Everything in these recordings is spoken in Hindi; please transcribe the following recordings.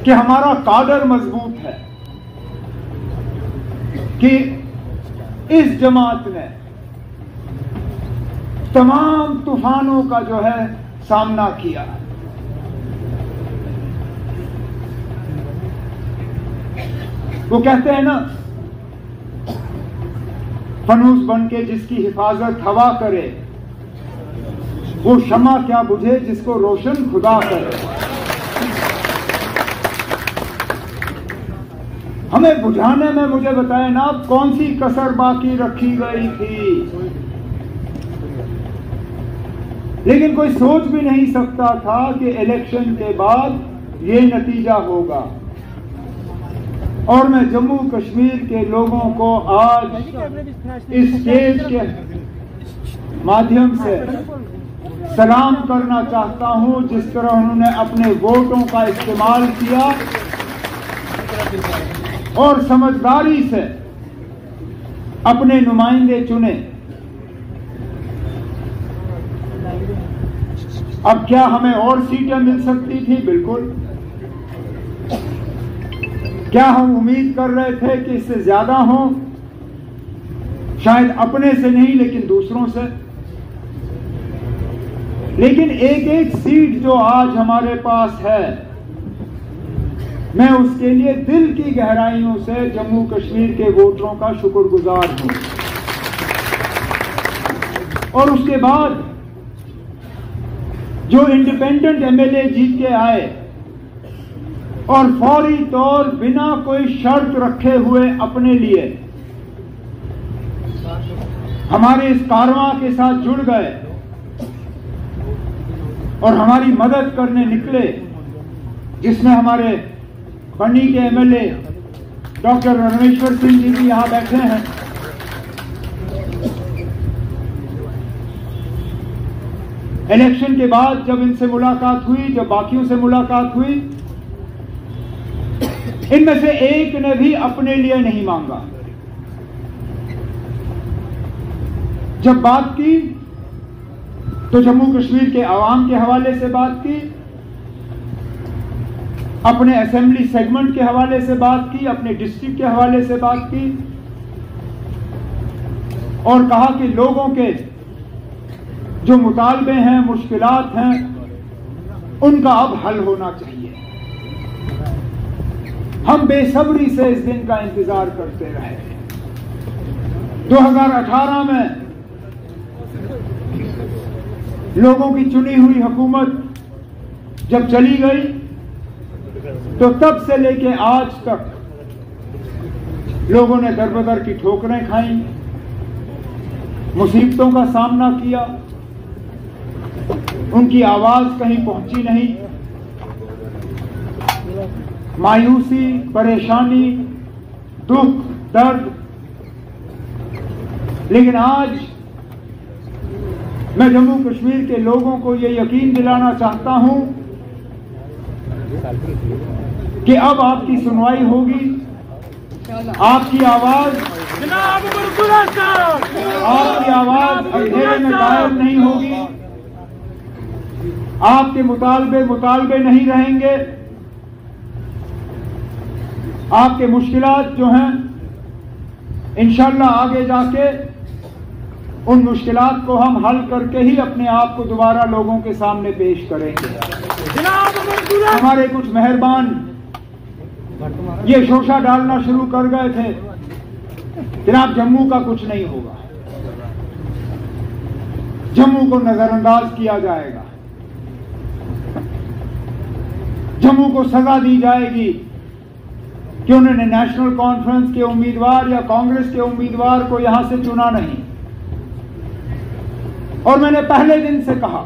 कि हमारा काडर मजबूत है, कि इस जमात ने तमाम तूफानों का जो है सामना किया। वो कहते हैं ना, फनूस बन के जिसकी हिफाजत हवा करे, वो शमा क्या बुझे जिसको रोशन खुदा करे। हमें बुझाने में मुझे बताएं ना, कौन सी कसर बाकी रखी गई थी। लेकिन कोई सोच भी नहीं सकता था कि इलेक्शन के बाद ये नतीजा होगा। और मैं जम्मू कश्मीर के लोगों को आज इस स्टेज के माध्यम से सलाम करना चाहता हूं, जिस तरह उन्होंने अपने वोटों का इस्तेमाल किया और समझदारी से अपने नुमाइंदे चुने। अब क्या हमें और सीटें मिल सकती थी? बिल्कुल। क्या हम उम्मीद कर रहे थे कि इससे ज्यादा हो? शायद अपने से नहीं, लेकिन दूसरों से। लेकिन एक एक सीट जो आज हमारे पास है, मैं उसके लिए दिल की गहराइयों से जम्मू कश्मीर के वोटरों का शुक्रगुजार हूं। और उसके बाद जो इंडिपेंडेंट एमएलए जीत के आए और फौरी तौर बिना कोई शर्त रखे हुए अपने लिए हमारे इस कारवां के साथ जुड़ गए और हमारी मदद करने निकले, जिसमें हमारे बनी के एमएलए डॉक्टर रणवेश्वर सिंह जी भी यहां बैठे हैं। इलेक्शन के बाद जब इनसे मुलाकात हुई, जब बाकियों से मुलाकात हुई, इनमें से एक ने भी अपने लिए नहीं मांगा। जब बात की तो जम्मू कश्मीर के आवाम के हवाले से बात की, अपने असेंबली सेगमेंट के हवाले से बात की, अपने डिस्ट्रिक्ट के हवाले से बात की और कहा कि लोगों के जो मुतालबे हैं, मुश्किलात हैं, उनका अब हल होना चाहिए। हम बेसब्री से इस दिन का इंतजार करते रहे। 2018 में लोगों की चुनी हुई हुकूमत जब चली गई, तो तब से लेके आज तक लोगों ने दरबदर की ठोकरें खाई, मुसीबतों का सामना किया, उनकी आवाज कहीं पहुंची नहीं। मायूसी, परेशानी, दुख, दर्द। लेकिन आज मैं जम्मू कश्मीर के लोगों को ये यकीन दिलाना चाहता हूं कि अब आपकी सुनवाई होगी, आपकी आवाज अंधेरे में गायब नहीं होगी, आपके मुतालबे नहीं रहेंगे, आपके मुश्किलात जो हैं इंशाअल्लाह आगे जाके उन मुश्किलात को हम हल करके ही अपने आप को दोबारा लोगों के सामने पेश करेंगे। हमारे कुछ मेहरबान ये शोशा डालना शुरू कर गए थे, जनाब जम्मू का कुछ नहीं होगा, जम्मू को नजरअंदाज किया जाएगा, जम्मू को सजा दी जाएगी कि उन्होंने नेशनल कॉन्फ्रेंस के उम्मीदवार या कांग्रेस के उम्मीदवार को यहां से चुना नहीं। और मैंने पहले दिन से कहा,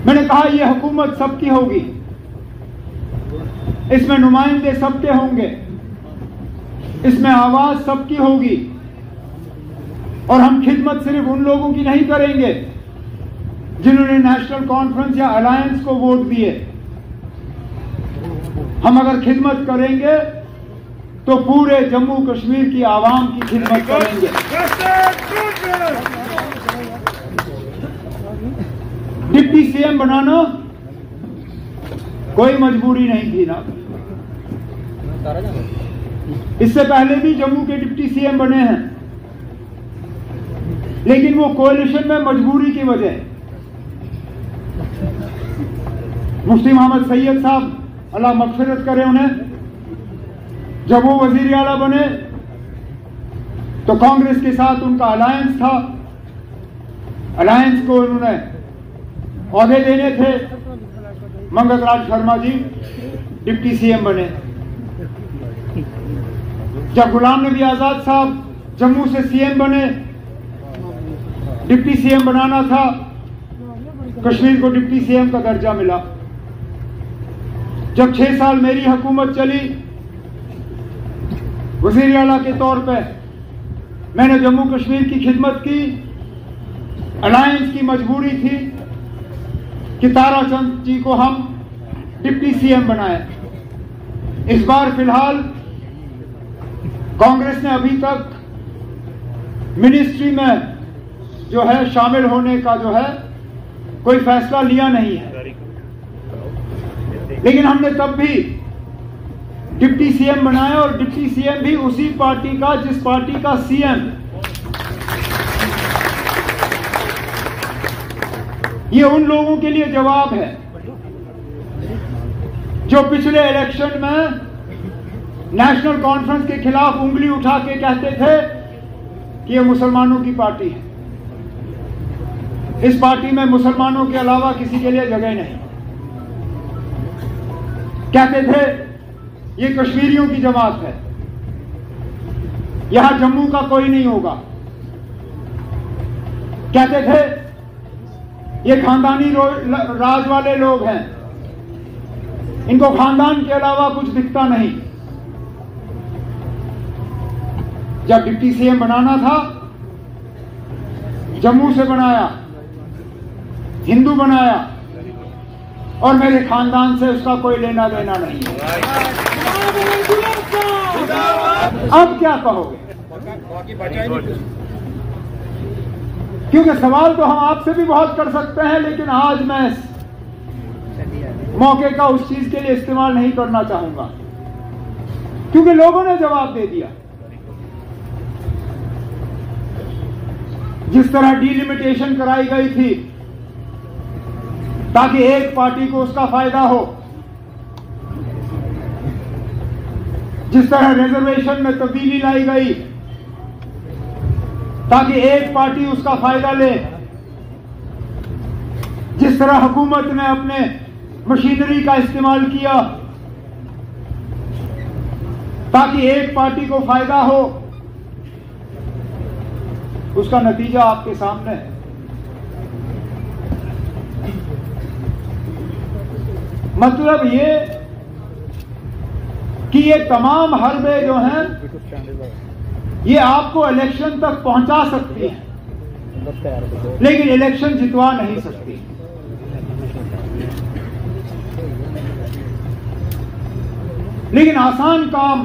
मैंने कहा यह हुकूमत सबकी होगी, इसमें नुमाइंदे सबके होंगे, इसमें आवाज सबकी होगी और हम खिदमत सिर्फ उन लोगों की नहीं करेंगे जिन्होंने नेशनल कॉन्फ्रेंस या अलायंस को वोट दिए। हम अगर खिदमत करेंगे तो पूरे जम्मू कश्मीर की आवाम की खिदमत करेंगे। डिप्टी सीएम बनाना कोई मजबूरी नहीं थी ना। इससे पहले भी जम्मू के डिप्टी सीएम बने हैं, लेकिन वो कोalition में मजबूरी की वजह। मुफ्ती मोहम्मद सैयद साहब अल्लाह मगफिरत करे उन्हें, जब वो वजीर आला बने तो कांग्रेस के साथ उनका अलायंस था। अलायंस को उन्होंने औहदे देने थे। मंगत राज शर्मा जी डिप्टी सीएम बने। जब गुलाम नबी आजाद साहब जम्मू से सीएम बने, डिप्टी सीएम बनाना था, कश्मीर को डिप्टी सीएम का दर्जा मिला। जब 6 साल मेरी हुकूमत चली, वजीर आला के तौर पे मैंने जम्मू कश्मीर की खिदमत की। अलायंस की मजबूरी थी कि ताराचंद जी को हम डिप्टी सीएम बनाए। इस बार फिलहाल कांग्रेस ने अभी तक मिनिस्ट्री में जो है शामिल होने का जो है कोई फैसला लिया नहीं है, लेकिन हमने तब भी डिप्टी सीएम बनाया और डिप्टी सीएम भी उसी पार्टी का जिस पार्टी का सीएम। ये उन लोगों के लिए जवाब है जो पिछले इलेक्शन में नेशनल कॉन्फ्रेंस के खिलाफ उंगली उठा के कहते थे कि ये मुसलमानों की पार्टी है, इस पार्टी में मुसलमानों के अलावा किसी के लिए जगह नहीं। कहते थे ये कश्मीरियों की जमात है, यहां जम्मू का कोई नहीं होगा। कहते थे ये खानदानी राज वाले लोग हैं, इनको खानदान के अलावा कुछ दिखता नहीं। जब डिप्टी सीएम बनाना था, जम्मू से बनाया, हिंदू बनाया, और मेरे खानदान से उसका कोई लेना देना नहीं है। अब क्या कहोगे? क्योंकि सवाल तो हम आपसे भी बहुत कर सकते हैं, लेकिन आज मैं मौके का उस चीज के लिए इस्तेमाल नहीं करना चाहूंगा, क्योंकि लोगों ने जवाब दे दिया। जिस तरह डिलिमिटेशन कराई गई थी ताकि एक पार्टी को उसका फायदा हो, जिस तरह रिजर्वेशन में तब्दीली लाई गई ताकि एक पार्टी उसका फायदा ले, जिस तरह हुकूमत ने अपने मशीनरी का इस्तेमाल किया ताकि एक पार्टी को फायदा हो, उसका नतीजा आपके सामने है। मतलब ये कि ये तमाम हरबे जो हैं ये आपको इलेक्शन तक पहुंचा सकती हैं, लेकिन इलेक्शन जितवा नहीं सकती। लेकिन आसान काम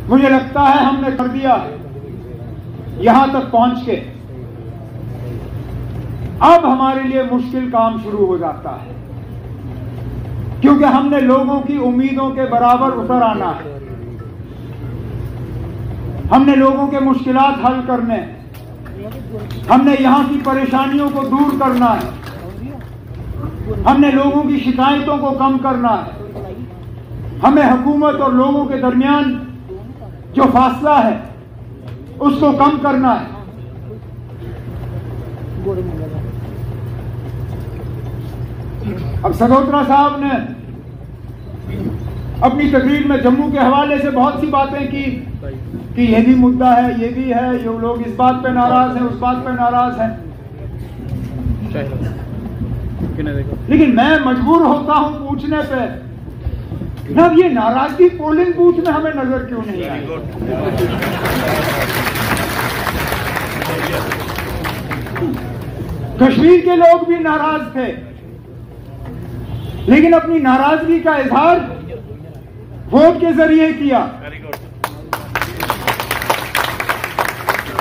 मुझे लगता है हमने कर दिया है यहां तक पहुंच के। अब हमारे लिए मुश्किल काम शुरू हो जाता है, क्योंकि हमने लोगों की उम्मीदों के बराबर उतर आना है। हमने लोगों के मुश्किलात हल करने, हमने यहां की परेशानियों को दूर करना है, हमने लोगों की शिकायतों को कम करना है। हमें हुकूमत और लोगों के दरमियान जो फासला है उसको कम करना है। अब सगोत्रा साहब ने अपनी तकरीर में जम्मू के हवाले से बहुत सी बातें की कि ये भी मुद्दा है, ये भी है, ये लोग इस बात पे नाराज हैं, उस बात पे नाराज हैं। लेकिन मैं मजबूर होता हूं पूछने पे, ना ये नाराजगी पोलिंग बूथ में हमें नजर क्यों नहीं आई? कश्मीर के लोग भी नाराज थे, लेकिन अपनी नाराजगी का इजहार वोट के जरिए किया।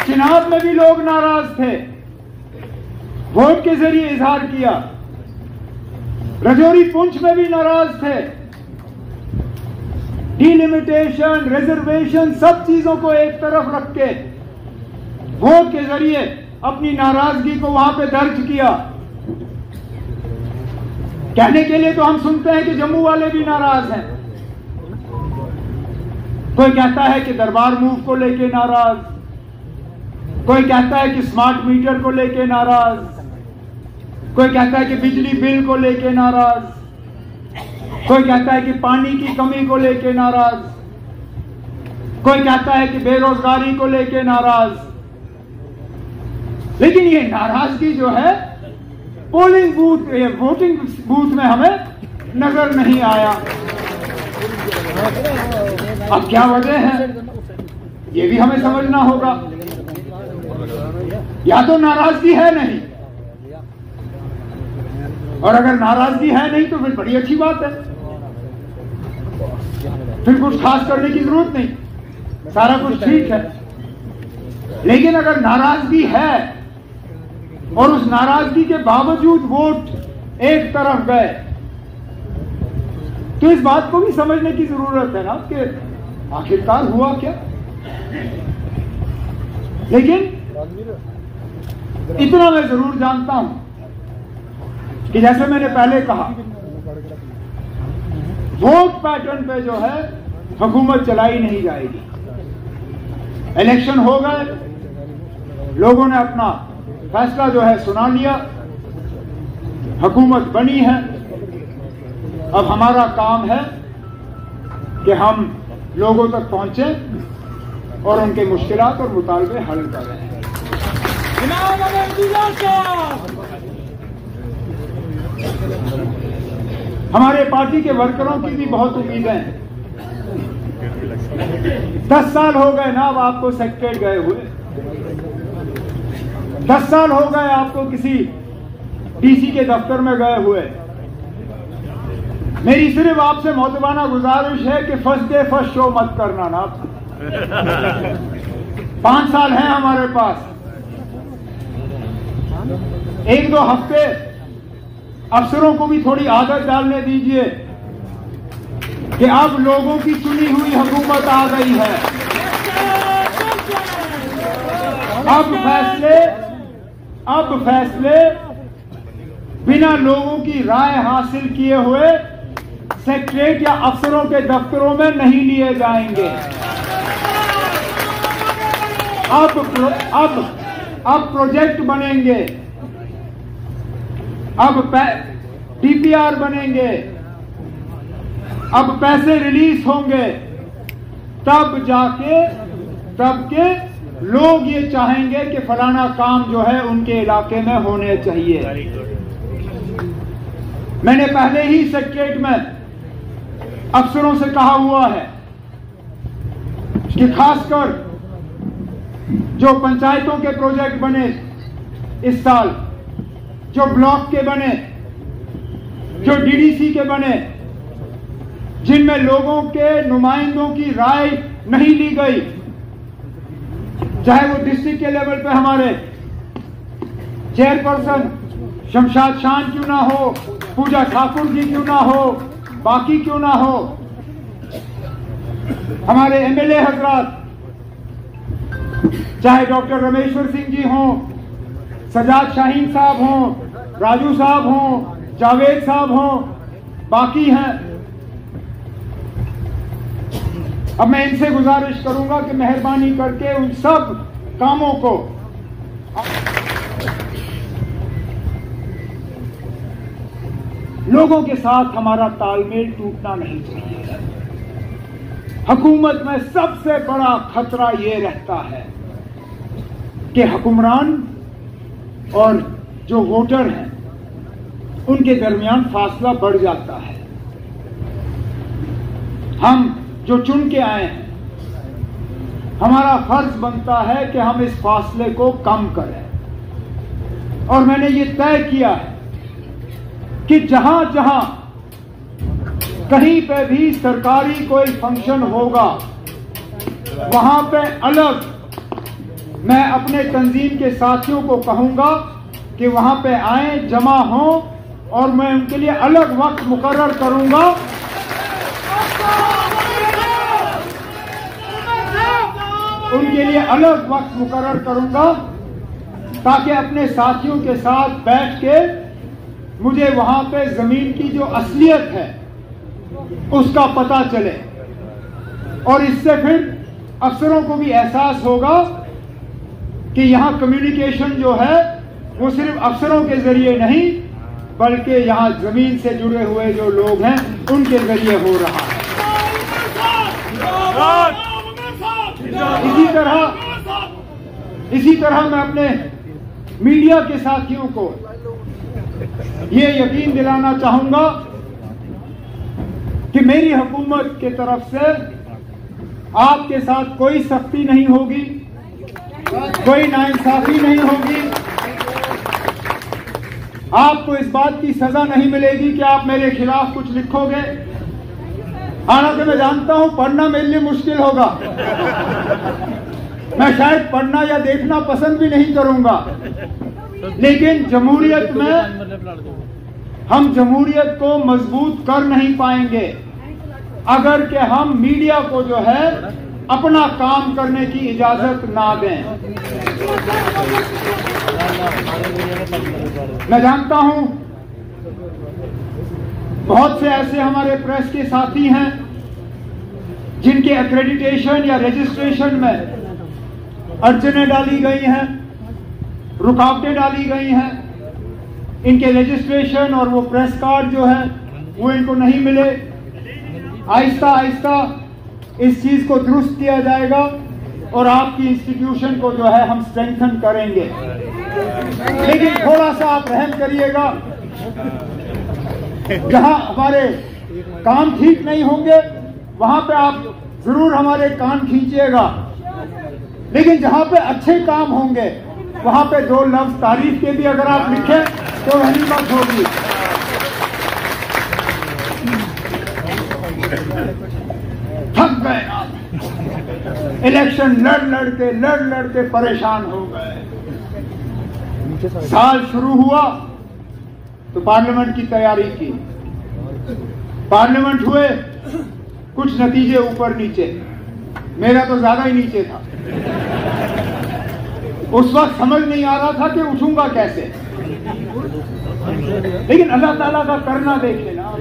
चुनाव में भी लोग नाराज थे, वोट के जरिए इजहार किया। रजौरी पुंछ में भी नाराज थे। डिलिमिटेशन, रिजर्वेशन, सब चीजों को एक तरफ रख के वोट के जरिए अपनी नाराजगी को वहां पे दर्ज किया। कहने के लिए तो हम सुनते हैं कि जम्मू वाले भी नाराज हैं। कोई कहता है कि दरबार मूव को लेके नाराज, कोई कहता है कि स्मार्ट मीटर को लेके नाराज, कोई कहता है कि बिजली बिल को लेके नाराज, कोई कहता है कि पानी की कमी को लेके नाराज, कोई कहता है कि बेरोजगारी को लेके नाराज। लेकिन ये नाराजगी जो है पोलिंग बूथ, वोटिंग बूथ में हमें नजर नहीं आया। अब क्या वजह है ये भी हमें समझना होगा। या तो नाराजगी है नहीं, और अगर नाराजगी है नहीं तो फिर बड़ी अच्छी बात है, फिर कुछ खास करने की जरूरत नहीं, सारा कुछ ठीक है। लेकिन अगर नाराजगी है और उस नाराजगी के बावजूद वोट एक तरफ गए, तो इस बात को भी समझने की जरूरत है ना कि आखिरकार हुआ क्या। लेकिन इतना मैं जरूर जानता हूं कि जैसे मैंने पहले कहा, वोट पैटर्न पे जो है हुकूमत चलाई नहीं जाएगी। इलेक्शन हो गए, लोगों ने अपना फैसला जो है सुना लिया, हुकूमत बनी है। अब हमारा काम है कि हम लोगों तक पहुंचे और उनके मुश्किलात और मुतालबे हल कर रहे हैं। हमारे पार्टी के वर्करों की भी बहुत उम्मीदें हैं। 10 साल हो गए ना अब आपको सेक्रेटरीट गए हुए, 10 साल हो गए आपको किसी डीसी के दफ्तर में गए हुए। मेरी सिर्फ आपसे मोहतबाना गुजारिश है कि फर्स्ट डे फर्स्ट शो मत करना ना। 5 साल हैं हमारे पास, 1-2 हफ्ते अफसरों को भी थोड़ी आदत डालने दीजिए कि अब लोगों की चुनी हुई हुकूमत आ गई है। अब फैसले बिना लोगों की राय हासिल किए हुए सेक्रेटरीट या अफसरों के दफ्तरों में नहीं लिए जाएंगे। अब प्रोजेक्ट बनेंगे, अब डीपीआर बनेंगे, अब पैसे रिलीज होंगे, तब के लोग ये चाहेंगे कि फलाना काम जो है उनके इलाके में होने चाहिए। मैंने पहले ही सेक्रेटरीट में अफसरों से कहा हुआ है कि खासकर जो पंचायतों के प्रोजेक्ट बने इस साल, जो ब्लॉक के बने, जो डीडीसी के बने, जिनमें लोगों के नुमाइंदों की राय नहीं ली गई, चाहे वो डिस्ट्रिक्ट के लेवल पे हमारे चेयरपर्सन शमशाद शान क्यों ना हो, पूजा ठाकुर जी क्यों ना हो, बाकी क्यों ना हो, हमारे एमएलए हजरात, चाहे डॉक्टर रमेश्वर सिंह जी हों, सजाद शाहीन साहब हों, राजू साहब हों, जावेद साहब हों, बाकी हैं। अब मैं इनसे गुजारिश करूंगा कि मेहरबानी करके उन सब कामों को लोगों के साथ हमारा तालमेल टूटना नहीं चाहिए। हुकूमत में सबसे बड़ा खतरा ये रहता है कि हुक्मरान और जो वोटर हैं उनके दरमियान फासला बढ़ जाता है। हम जो चुन के आए हैं, हमारा फर्ज बनता है कि हम इस फासले को कम करें। और मैंने ये तय किया है कि जहां जहां कहीं पे भी सरकारी कोई फंक्शन होगा, वहां पे अलग मैं अपने तंजीम के साथियों को कहूंगा कि वहां पे आए, जमा हों और मैं उनके लिए अलग वक्त मुकर्रर करूंगा। उनके लिए अलग वक्त मुकर्रर करूंगा ताकि अपने साथियों के साथ बैठ के मुझे वहां पे जमीन की जो असलियत है उसका पता चले, और इससे फिर अफसरों को भी एहसास होगा कि यहां कम्युनिकेशन जो है वो सिर्फ अफसरों के जरिए नहीं बल्कि यहां जमीन से जुड़े हुए जो लोग हैं उनके जरिए हो रहा है। इसी तरह मैं अपने मीडिया के साथियों को ये यकीन दिलाना चाहूंगा कि मेरी हुकूमत की तरफ से आपके साथ कोई सख्ती नहीं होगी, कोई नाइंसाफी नहीं होगी। आपको इस बात की सजा नहीं मिलेगी कि आप मेरे खिलाफ कुछ लिखोगे। हालांकि मैं जानता हूं पढ़ना मेरे लिए मुश्किल होगा, मैं शायद पढ़ना या देखना पसंद भी नहीं करूंगा, लेकिन जमहूरियत में हम जमहूरियत को मजबूत कर नहीं पाएंगे अगर कि हम मीडिया को जो है अपना काम करने की इजाजत ना दें। मैं जानता हूं बहुत से ऐसे हमारे प्रेस के साथी हैं जिनके एक्रेडिटेशन या रजिस्ट्रेशन में अड़चनें डाली गई हैं, रुकावटें डाली गई हैं। इनके रजिस्ट्रेशन और वो प्रेस कार्ड जो है वो इनको नहीं मिले। आहिस्ता आहिस्ता इस चीज को दुरुस्त किया जाएगा और आपकी इंस्टीट्यूशन को जो है हम स्ट्रेंथन करेंगे। लेकिन थोड़ा सा आप रहम करिएगा, जहां हमारे काम ठीक नहीं होंगे वहां पे आप जरूर हमारे कान खींचिएगा, लेकिन जहां पे अच्छे काम होंगे वहां पे दो लफ्ज तारीफ के भी अगर आप लिखें तो गनीमत होगी। थक गए आप, इलेक्शन लड़ लड़ के परेशान हो गए। साल शुरू हुआ तो पार्लियामेंट की तैयारी की, पार्लियामेंट हुए, कुछ नतीजे ऊपर नीचे, मेरा तो ज्यादा ही नीचे था। उस वक्त समझ नहीं आ रहा था कि उठूंगा कैसे, लेकिन अल्लाह ताला का करना देखे ना।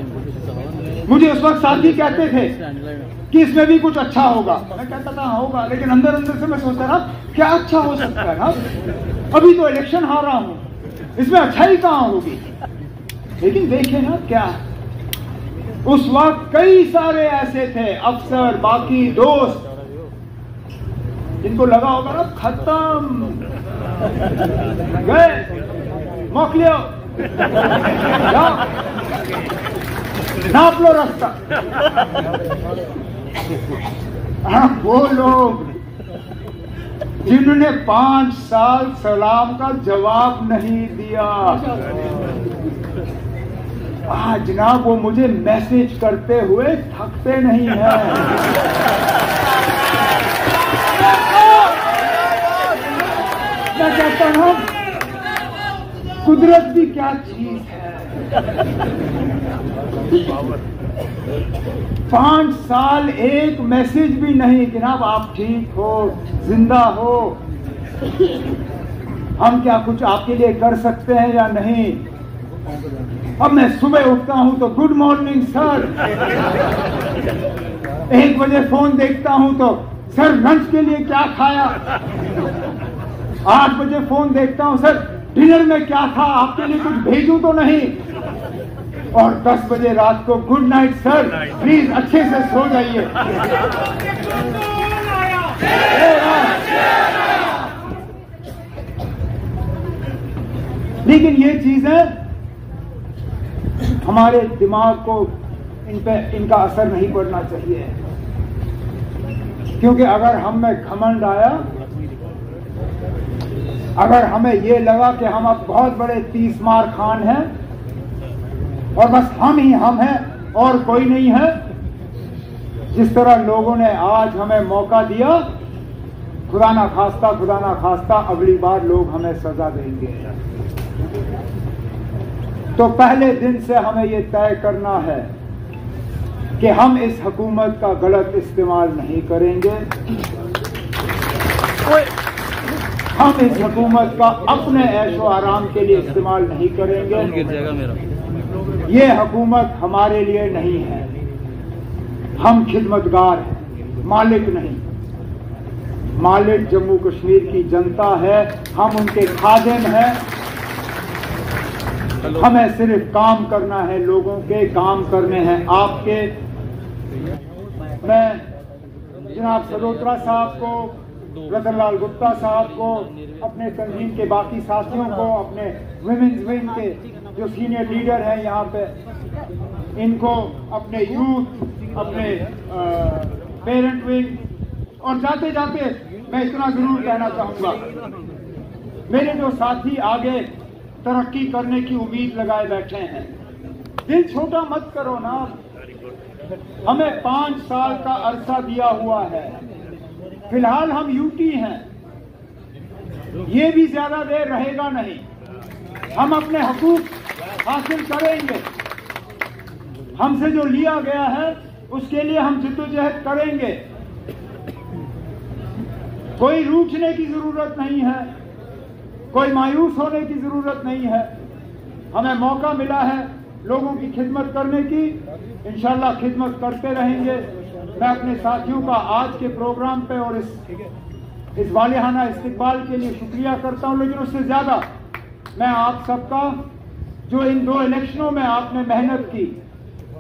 मुझे उस वक्त साथी कहते थे कि इसमें भी कुछ अच्छा होगा, मैं कहता था होगा, लेकिन अंदर अंदर से मैं सोचता था क्या अच्छा हो सकता है ना, अभी तो इलेक्शन हार रहा हूं, इसमें अच्छाई कहां होगी। लेकिन देखे ना क्या, उस वक्त कई सारे ऐसे थे अफसर, बाकी दोस्त, जिनको लगा होगा ना खत्म गए, मोकलियो नाप लो रास्ता। वो लोग जिन्होंने 5 साल सलाम का जवाब नहीं दिया, आज जनाब वो मुझे मैसेज करते हुए थकते नहीं हैं। मैं कहता हूं कुदरत भी क्या चीज है। 5 साल एक मैसेज भी नहीं कि जनाब आप ठीक हो, जिंदा हो, हम क्या कुछ आपके लिए कर सकते हैं या नहीं। अब मैं सुबह उठता हूं तो गुड मॉर्निंग सर, 1 बजे फोन देखता हूं तो सर लंच के लिए क्या खाया, 8 बजे फोन देखता हूं सर डिनर में क्या था, आपके लिए कुछ भेजूं तो नहीं, और 10 बजे रात को गुड नाइट सर, प्लीज अच्छे से सो जाइए। लेकिन ये चीजें हमारे दिमाग को इनका असर नहीं पड़ना चाहिए, क्योंकि अगर हम में घमंड आया, अगर हमें ये लगा कि हम अब बहुत बड़े 30 मार खान हैं और बस हम ही हम हैं और कोई नहीं है, जिस तरह लोगों ने आज हमें मौका दिया, खुदा ना खास्ता अगली बार लोग हमें सजा देंगे। तो पहले दिन से हमें ये तय करना है कि हम इस हुकूमत का गलत इस्तेमाल नहीं करेंगे। हम इस हुकूमत का अपने ऐशो आराम के लिए इस्तेमाल नहीं करेंगे। ये हुकूमत हमारे लिए नहीं है। हम खिदमतगार हैं, मालिक नहीं। मालिक जम्मू कश्मीर की जनता है, हम उनके खादिम हैं। हमें सिर्फ काम करना है, लोगों के काम करने हैं, आपके। मैं जनाब सलोत्रा साहब को, रतन लाल गुप्ता साहब को, अपने तंजीम के बाकी साथियों को, अपने विमेंस विंग के जो सीनियर लीडर हैं यहाँ पे, इनको, अपने यूथ, अपने पेरेंट विंग, और जाते जाते मैं इतना जरूर कहना चाहूंगा, मेरे जो साथी आगे तरक्की करने की उम्मीद लगाए बैठे हैं, दिल छोटा मत करो ना। हमें 5 साल का अरसा दिया हुआ है। फिलहाल हम यूटी हैं, ये भी ज्यादा देर रहेगा नहीं। हम अपने हकूक हासिल करेंगे। हमसे जो लिया गया है उसके लिए हम जिद्दोजहद करेंगे। कोई रूठने की जरूरत नहीं है, कोई मायूस होने की जरूरत नहीं है। हमें मौका मिला है लोगों की खिदमत करने की, इंशाल्लाह खिदमत करते रहेंगे। मैं अपने साथियों का आज के प्रोग्राम पे और इस वालिहाना इस्तकबाल के लिए शुक्रिया करता हूं, लेकिन उससे ज्यादा मैं आप सबका, जो इन 2 इलेक्शनों में आपने मेहनत की,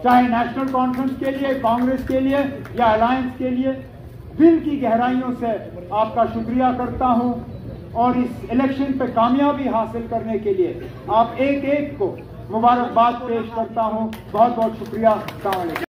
चाहे नेशनल कॉन्फ्रेंस के लिए, कांग्रेस के लिए या अलायंस के लिए, दिल की गहराइयों से आपका शुक्रिया करता हूं। और इस इलेक्शन पे कामयाबी हासिल करने के लिए आप एक एक को मुबारकबाद पेश करता हूं। बहुत बहुत शुक्रिया। अस्सलाम वालेकुम।